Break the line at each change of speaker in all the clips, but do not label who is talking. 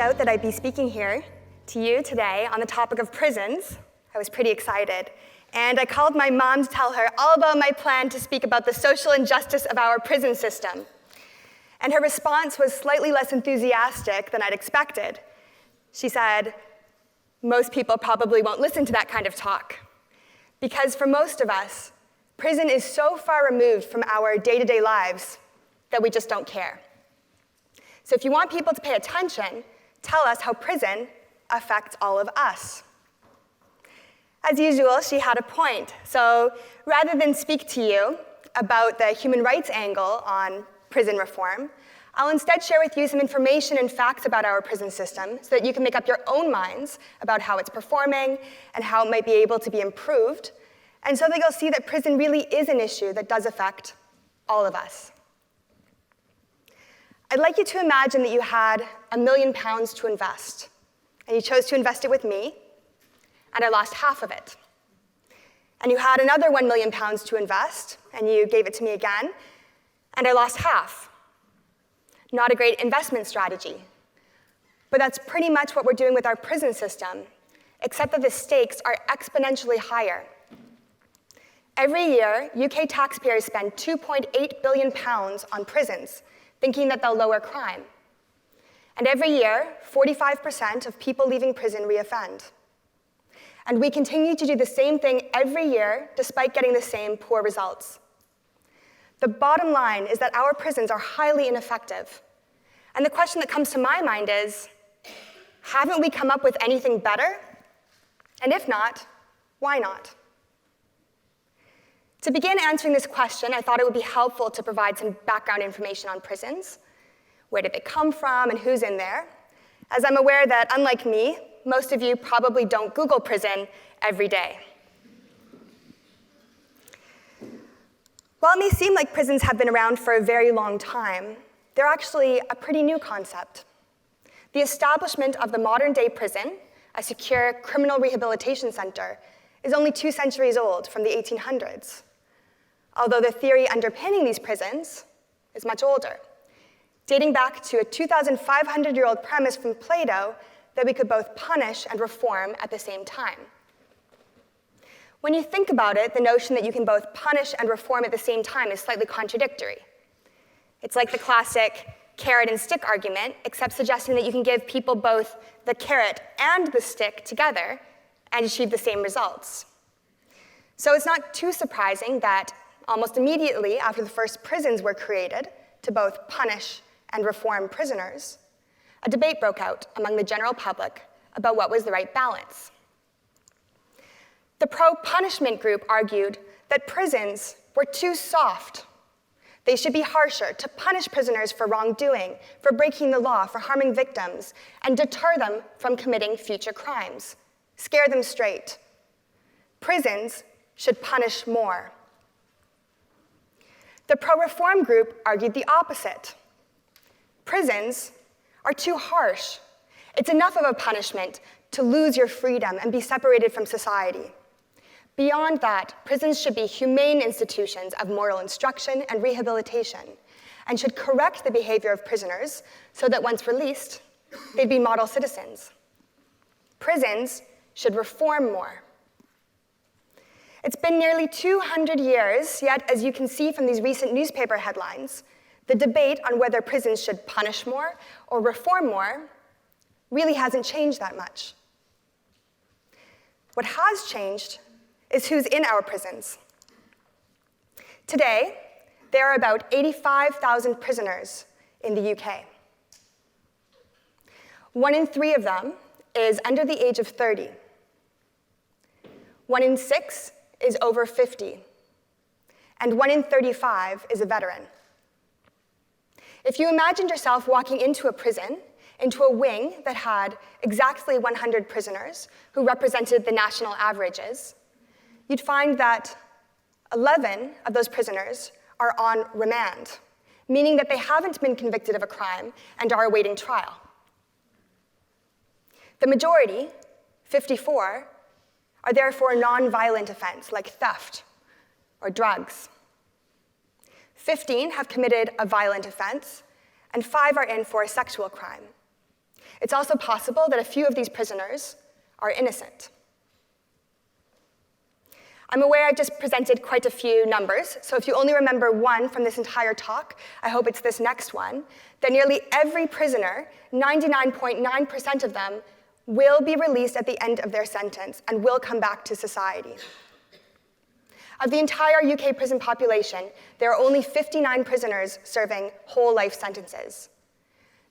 out that I'd be speaking here to you today on the topic of prisons, I was pretty excited. And I called my mom to tell her all about my plan to speak about the social injustice of our prison system. And her response was slightly less enthusiastic than I'd expected. She said, "Most people probably won't listen to that kind of talk. Because for most of us, prison is so far removed from our day-to-day lives that we just don't care. So if you want people to pay attention, tell us how prison affects all of us." As usual, she had a point. So rather than speak to you about the human rights angle on prison reform, I'll instead share with you some information and facts about our prison system so that you can make up your own minds about how it's performing and how it might be able to be improved, and so that you'll see that prison really is an issue that does affect all of us. I'd like you to imagine that you had £1 million to invest, and you chose to invest it with me, and I lost half of it. And you had another £1 million to invest, and you gave it to me again, and I lost half. Not a great investment strategy. But that's pretty much what we're doing with our prison system, except that the stakes are exponentially higher. Every year, UK taxpayers spend £2.8 billion on prisons, thinking that they'll lower crime. And every year, 45% of people leaving prison reoffend. And we continue to do the same thing every year, despite getting the same poor results. The bottom line is that our prisons are highly ineffective. And the question that comes to my mind is, haven't we come up with anything better? And if not, why not? To begin answering this question, I thought it would be helpful to provide some background information on prisons. Where did they come from and who's in there? As I'm aware that, unlike me, most of you probably don't Google prison every day. While it may seem like prisons have been around for a very long time, they're actually a pretty new concept. The establishment of the modern-day prison, a secure criminal rehabilitation center, is only 2 centuries old, from the 1800s. Although the theory underpinning these prisons is much older, dating back to a 2,500-year-old premise from Plato that we could both punish and reform at the same time. When you think about it, the notion that you can both punish and reform at the same time is slightly contradictory. It's like the classic carrot and stick argument, except suggesting that you can give people both the carrot and the stick together and achieve the same results. So it's not too surprising that almost immediately after the first prisons were created to both punish and reform prisoners, a debate broke out among the general public about what was the right balance. The pro-punishment group argued that prisons were too soft. They should be harsher to punish prisoners for wrongdoing, for breaking the law, for harming victims, and deter them from committing future crimes. Scare them straight. Prisons should punish more. The pro-reform group argued the opposite. Prisons are too harsh. It's enough of a punishment to lose your freedom and be separated from society. Beyond that, prisons should be humane institutions of moral instruction and rehabilitation, and should correct the behavior of prisoners so that once released, they'd be model citizens. Prisons should reform more. It's been nearly 200 years, yet as you can see from these recent newspaper headlines, the debate on whether prisons should punish more or reform more really hasn't changed that much. What has changed is who's in our prisons. Today, there are about 85,000 prisoners in the UK. 1 in 3 of them is under the age of 30. 1 in 6 is over 50. And 1 in 35 is a veteran. If you imagined yourself walking into a prison, into a wing that had exactly 100 prisoners who represented the national averages, you'd find that 11 of those prisoners are on remand, meaning that they haven't been convicted of a crime and are awaiting trial. The majority, 54, are there for a non-violent offense like theft or drugs. 15 have committed a violent offense, and 5 are in for a sexual crime. It's also possible that a few of these prisoners are innocent. I'm aware I've just presented quite a few numbers, so if you only remember one from this entire talk, I hope it's this next one, that nearly every prisoner, 99.9% of them, will be released at the end of their sentence and will come back to society. Of the entire UK prison population, there are only 59 prisoners serving whole life sentences.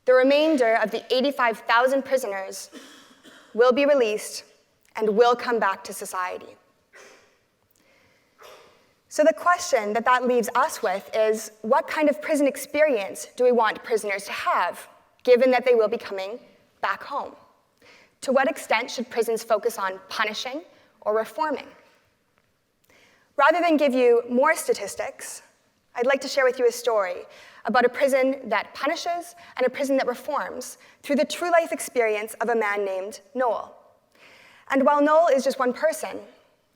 The remainder of the 85,000 prisoners will be released and will come back to society. So the question that leaves us with is, what kind of prison experience do we want prisoners to have, given that they will be coming back home? To what extent should prisons focus on punishing or reforming? Rather than give you more statistics, I'd like to share with you a story about a prison that punishes and a prison that reforms through the true life experience of a man named Noll. And while Noll is just one person,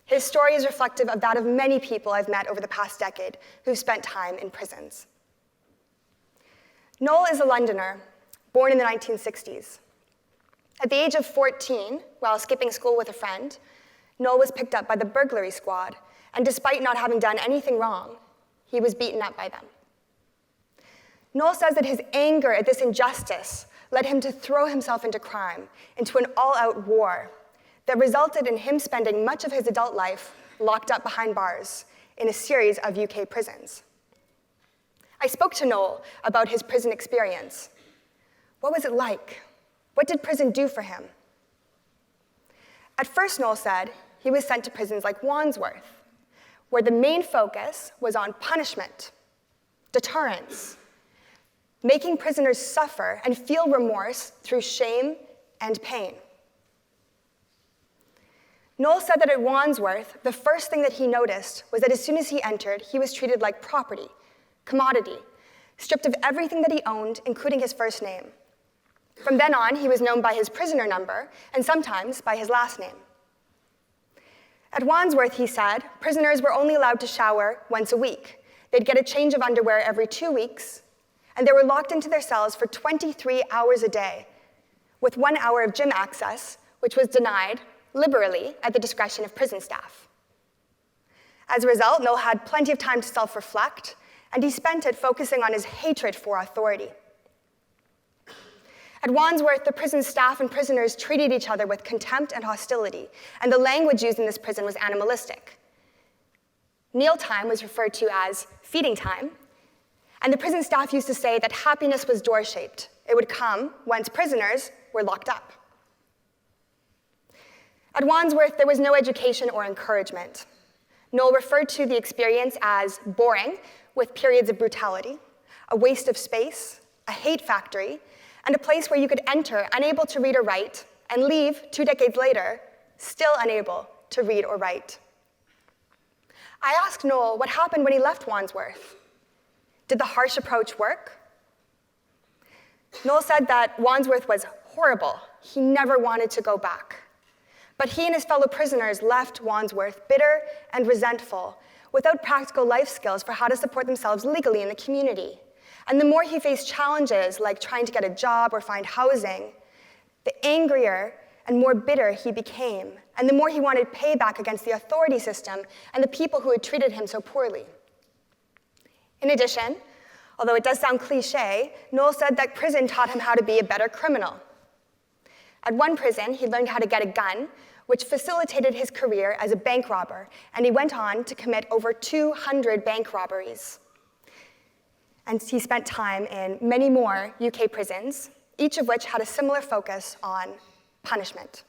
his story is reflective of that of many people I've met over the past decade who've spent time in prisons. Noll is a Londoner, born in the 1960s. At the age of 14, while skipping school with a friend, Noll was picked up by the burglary squad, and despite not having done anything wrong, he was beaten up by them. Noll says that his anger at this injustice led him to throw himself into crime, into an all-out war that resulted in him spending much of his adult life locked up behind bars in a series of UK prisons. I spoke to Noll about his prison experience. What was it like? What did prison do for him? At first, Noll said he was sent to prisons like Wandsworth, where the main focus was on punishment, deterrence, making prisoners suffer and feel remorse through shame and pain. Noll said that at Wandsworth, the first thing that he noticed was that as soon as he entered, he was treated like property, commodity, stripped of everything that he owned, including his first name. From then on, he was known by his prisoner number and sometimes by his last name. At Wandsworth, he said, prisoners were only allowed to shower once a week. They'd get a change of underwear every 2 weeks, and they were locked into their cells for 23 hours a day, with 1 hour of gym access, which was denied liberally at the discretion of prison staff. As a result, Noll had plenty of time to self-reflect, and he spent it focusing on his hatred for authority. At Wandsworth, the prison staff and prisoners treated each other with contempt and hostility, and the language used in this prison was animalistic. Mealtime was referred to as feeding time, and the prison staff used to say that happiness was door-shaped. It would come once prisoners were locked up. At Wandsworth, there was no education or encouragement. Noll referred to the experience as boring, with periods of brutality, a waste of space, a hate factory, and a place where you could enter unable to read or write and leave 2 decades later, still unable to read or write. I asked Noll what happened when he left Wandsworth. Did the harsh approach work? Noll said that Wandsworth was horrible. He never wanted to go back. But he and his fellow prisoners left Wandsworth bitter and resentful, without practical life skills for how to support themselves legally in the community. And the more he faced challenges like trying to get a job or find housing, the angrier and more bitter he became, and the more he wanted payback against the authority system and the people who had treated him so poorly. In addition, although it does sound cliche, Noll said that prison taught him how to be a better criminal. At one prison, he learned how to get a gun, which facilitated his career as a bank robber, and he went on to commit over 200 bank robberies. And he spent time in many more UK prisons, each of which had a similar focus on punishment.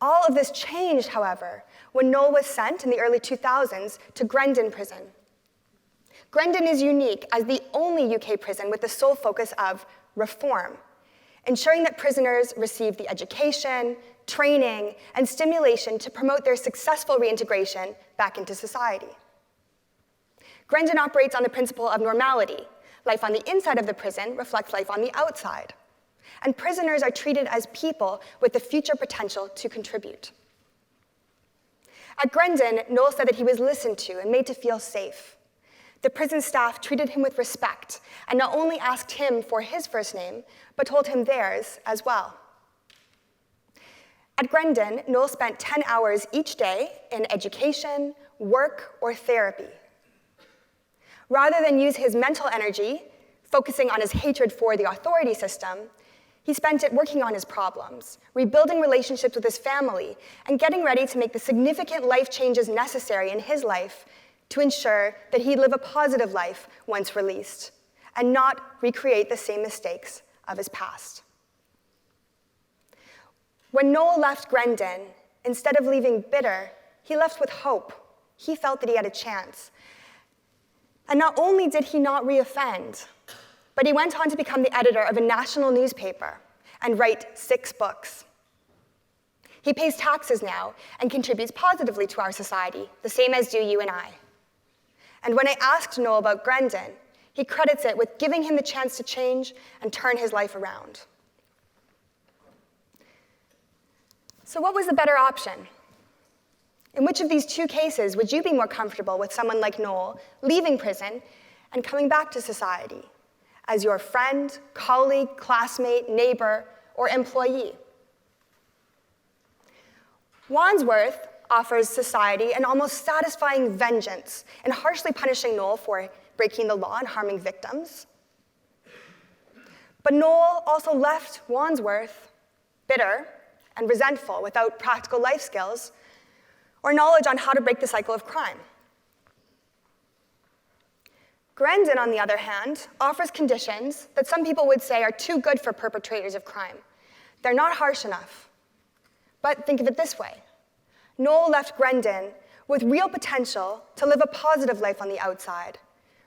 All of this changed, however, when Noll was sent in the early 2000s to Grendon Prison. Grendon is unique as the only UK prison with the sole focus of reform, ensuring that prisoners receive the education, training, and stimulation to promote their successful reintegration back into society. Grendon operates on the principle of normality. Life on the inside of the prison reflects life on the outside. And prisoners are treated as people with the future potential to contribute. At Grendon, Noll said that he was listened to and made to feel safe. the prison staff treated him with respect and not only asked him for his first name, but told him theirs as well. At Grendon, Noll spent 10 hours each day in education, work, or therapy. Rather than use his mental energy focusing on his hatred for the authority system, he spent it working on his problems, rebuilding relationships with his family, and getting ready to make the significant life changes necessary in his life to ensure that he'd live a positive life once released, and not recreate the same mistakes of his past. When Noll left Grendon, instead of leaving bitter, he left with hope. He felt that he had a chance. And not only did he not reoffend, but he went on to become the editor of a national newspaper and write 6 books. He pays taxes now and contributes positively to our society, the same as do you and I. And when I asked Noll about Grendon, he credits it with giving him the chance to change and turn his life around. So what was the better option? In which of these 2 cases would you be more comfortable with someone like Noll leaving prison and coming back to society as your friend, colleague, classmate, neighbor, or employee? Wandsworth offers society an almost satisfying vengeance in harshly punishing Noll for breaking the law and harming victims. But Noll also left Wandsworth bitter and resentful without practical life skills or knowledge on how to break the cycle of crime. Grendon, on the other hand, offers conditions that some people would say are too good for perpetrators of crime. They're not harsh enough. But think of it this way. Noll left Grendon with real potential to live a positive life on the outside,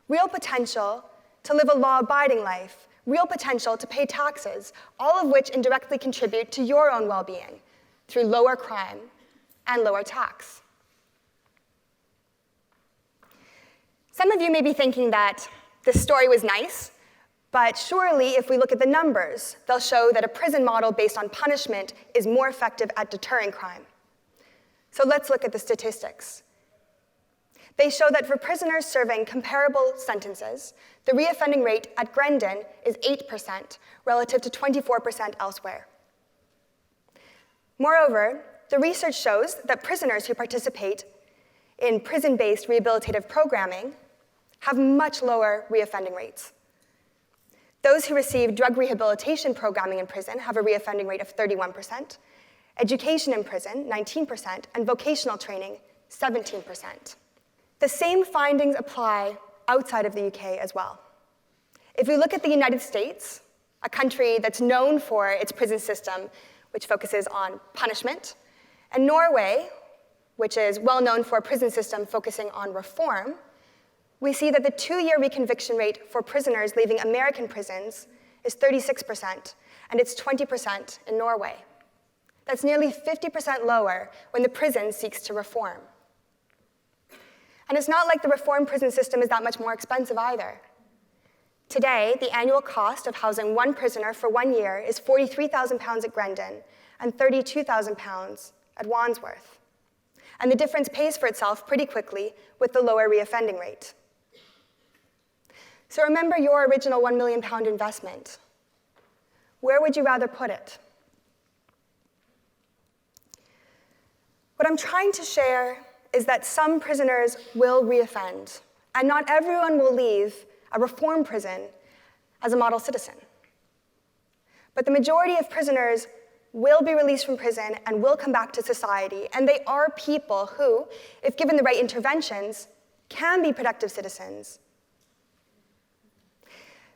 real potential to live a law-abiding life, real potential to pay taxes, all of which indirectly contribute to your own well-being through lower crime and lower tax. Some of you may be thinking that this story was nice, but surely if we look at the numbers, they'll show that a prison model based on punishment is more effective at deterring crime. So let's look at the statistics. They show that for prisoners serving comparable sentences, the reoffending rate at Grendon is 8% relative to 24% elsewhere. Moreover, the research shows that prisoners who participate in prison-based rehabilitative programming have much lower reoffending rates. Those who receive drug rehabilitation programming in prison have a reoffending rate of 31%, education in prison, 19%, and vocational training, 17%. The same findings apply outside of the UK as well. If we look at the United States, a country that's known for its prison system, which focuses on punishment, and Norway, which is well known for a prison system focusing on reform, we see that the 2-year reconviction rate for prisoners leaving American prisons is 36%, and it's 20% in Norway. That's nearly 50% lower when the prison seeks to reform. And it's not like the reform prison system is that much more expensive either. Today, the annual cost of housing one prisoner for 1 year is £43,000 at Grendon and £32,000 at Wandsworth. And the difference pays for itself pretty quickly with the lower reoffending rate. So remember your original £1 million investment. Where would you rather put it? What I'm trying to share is that some prisoners will reoffend, and not everyone will leave a reform prison as a model citizen. But the majority of prisoners will be released from prison and will come back to society, and they are people who, if given the right interventions, can be productive citizens.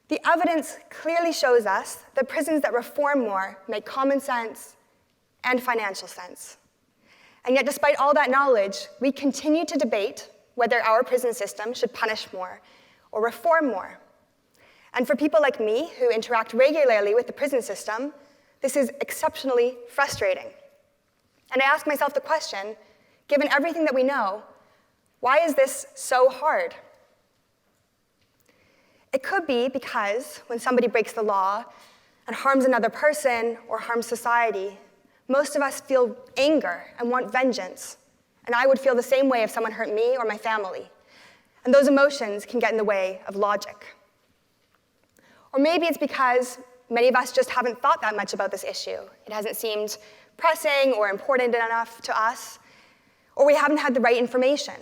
The evidence clearly shows us that prisons that reform more make common sense and financial sense. And yet, despite all that knowledge, we continue to debate whether our prison system should punish more or reform more. And for people like me, who interact regularly with the prison system, this is exceptionally frustrating. And I ask myself the question, given everything that we know, why is this so hard? It could be because when somebody breaks the law and harms another person or harms society, most of us feel anger and want vengeance. And I would feel the same way if someone hurt me or my family. and those emotions can get in the way of logic. Or maybe it's because many of us just haven't thought that much about this issue. It hasn't seemed pressing or important enough to us, or we haven't had the right information.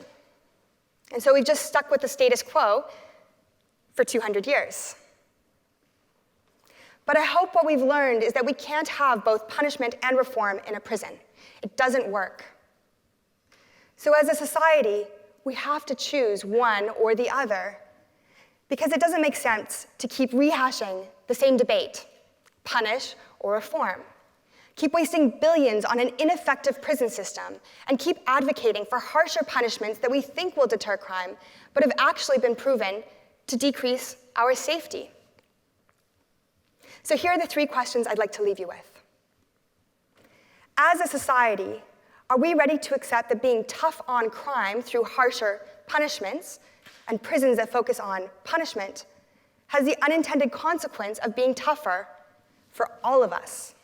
And so we've just stuck with the status quo for 200 years. But I hope what we've learned is that we can't have both punishment and reform in a prison. It doesn't work. So as a society, we have to choose one or the other, because it doesn't make sense to keep rehashing the same debate, punish or reform. Keep wasting billions on an ineffective prison system, and keep advocating for harsher punishments that we think will deter crime, but have actually been proven to decrease our safety. So here are the 3 questions I'd like to leave you with. As a society, are we ready to accept that being tough on crime through harsher punishments and prisons that focus on punishment has the unintended consequence of being tougher for all of us?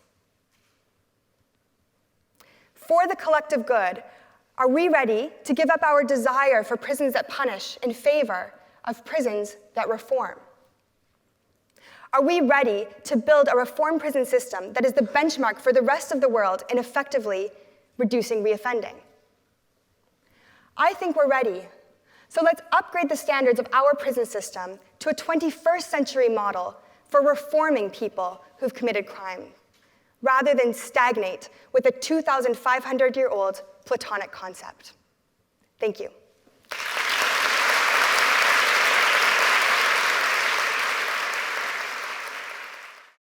For the collective good, are we ready to give up our desire for prisons that punish in favor of prisons that reform? Are we ready to build a reform prison system that is the benchmark for the rest of the world in effectively reducing reoffending? I think we're ready. So let's upgrade the standards of our prison system to a 21st century model for reforming people who've committed crime, rather than stagnate with a 2,500-year-old Platonic concept. Thank you.